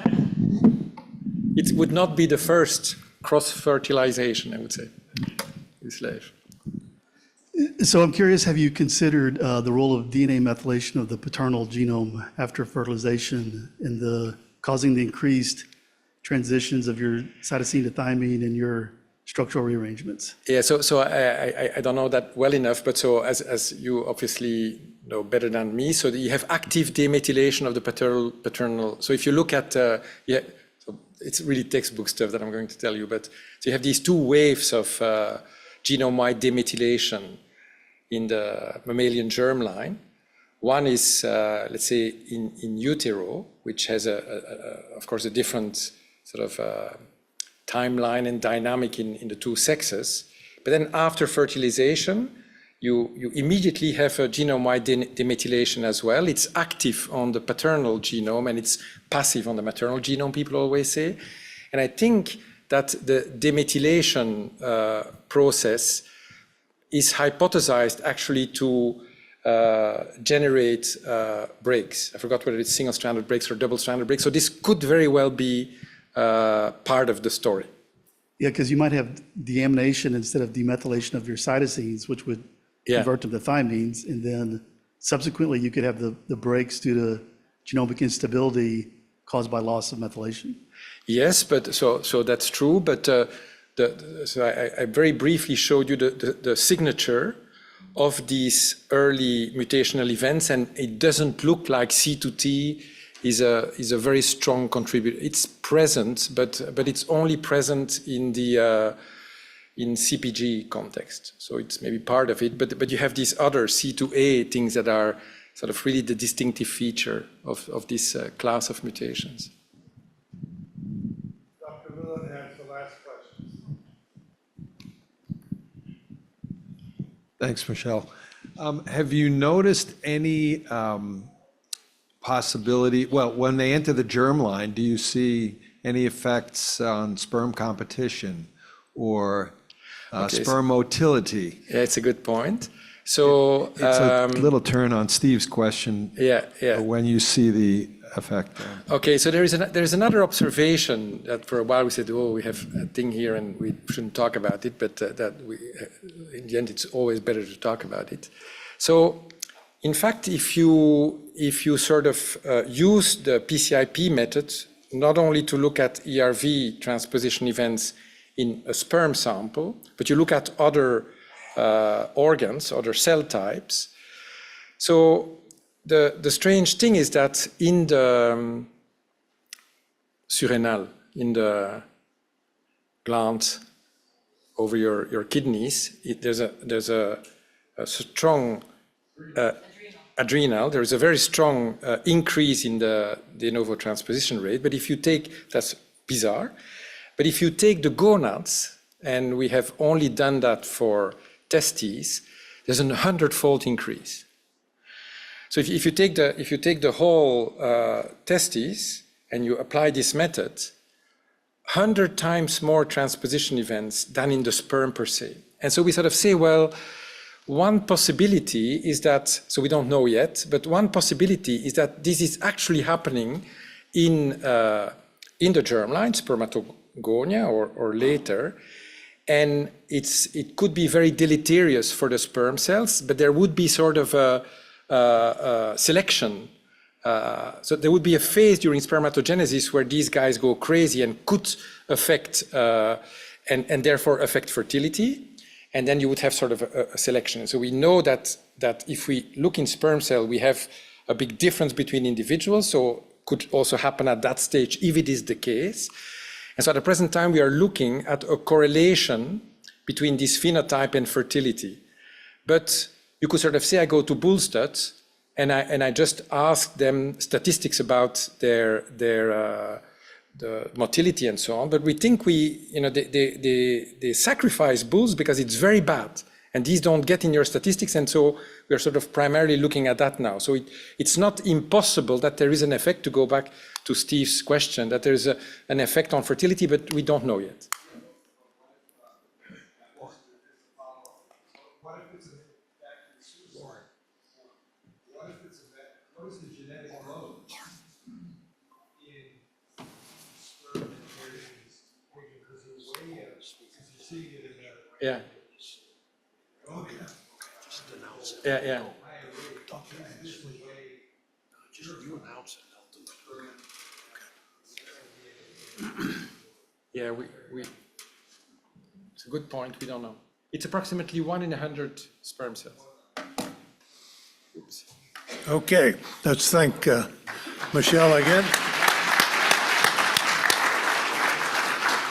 It would not be the first cross-fertilization, I would say, with life. So I'm curious, have you considered the role of DNA methylation of the paternal genome after fertilization in the causing the increased transitions of your cytosine to thymine and your structural rearrangements? Yeah, so I don't know that well enough, but so as you obviously know better than me, so you have active demethylation of the paternal. So if you look at, so it's really textbook stuff that I'm going to tell you, but so you have these two waves of genome-wide demethylation in the mammalian germline. One is, let's say, in utero, which has of course, a different sort of timeline and dynamic in the two sexes. But then after fertilization, you immediately have a genome-wide demethylation as well. It's active on the paternal genome and it's passive on the maternal genome, people always say. And I think that the demethylation process is hypothesized actually to generate breaks. I forgot whether it's single-stranded breaks or double-stranded breaks. So this could very well be part of the story. Yeah, because you might have deamination instead of demethylation of your cytosines, which would convert them to thymines, and then subsequently you could have the breaks due to genomic instability caused by loss of methylation. Yes, but so that's true. But so I very briefly showed you the signature of these early mutational events, and it doesn't look like C2T is a very strong contributor. It's present, but it's only present in the in CPG context. So it's maybe part of it, but you have these other C2A things that are sort of really the distinctive feature of this class of mutations. Dr. Millen has the last question. Thanks, Michel. Have you noticed any possibility, well, when they enter the germline, do you see any effects on sperm competition or sperm motility? Yeah, it's a good point. So It's a little turn on Steve's question. Yeah. When you see the effect. Okay, so there's another observation that for a while we said, oh, we have a thing here and we shouldn't talk about it, but in the end it's always better to talk about it. So in fact, if you sort of use the PCIP method, not only to look at ERV transposition events in a sperm sample, but you look at other organs, other cell types. So the strange thing is that in the surrénal, in the gland over your kidneys, there's a strong adrenal. There is a very strong increase in the de novo transposition rate. But if you take, that's bizarre, but if you take the gonads, and we have only done that for testes, there's a 100-fold increase. So if you take the whole testes and you apply this method, 100 times more transposition events than in the sperm per se. And so we sort of say, well, one possibility is that, so we don't know yet, but one possibility is that this is actually happening in the germline, spermatogonia or later, and it could be very deleterious for the sperm cells, but there would be sort of a selection. So there would be a phase during spermatogenesis where these guys go crazy and could affect, and therefore affect fertility. And then you would have sort of a selection. So we know that if we look in sperm cell, we have a big difference between individuals. So could also happen at that stage if it is the case. And so at the present time, we are looking at a correlation between this phenotype and fertility. But you could sort of say, I go to Bullstadt and I just ask them statistics about their the motility and so on. But we think they sacrifice bulls because it's very bad. And these don't get in your statistics. And so we're sort of primarily looking at that now. So it's not impossible that there is an effect, to go back to Steve's question, that there's an effect on fertility, but we don't know yet. What is the genetic load in sperm and embryo's because you're way out, because you're seeing it in that. Yeah. Okay. Just announce it. Yeah, yeah. You announce it, I'll do it. Yeah, it's a good point, we don't know. It's approximately 1 in 100 sperm cells. Oops. Okay, let's thank Michel again.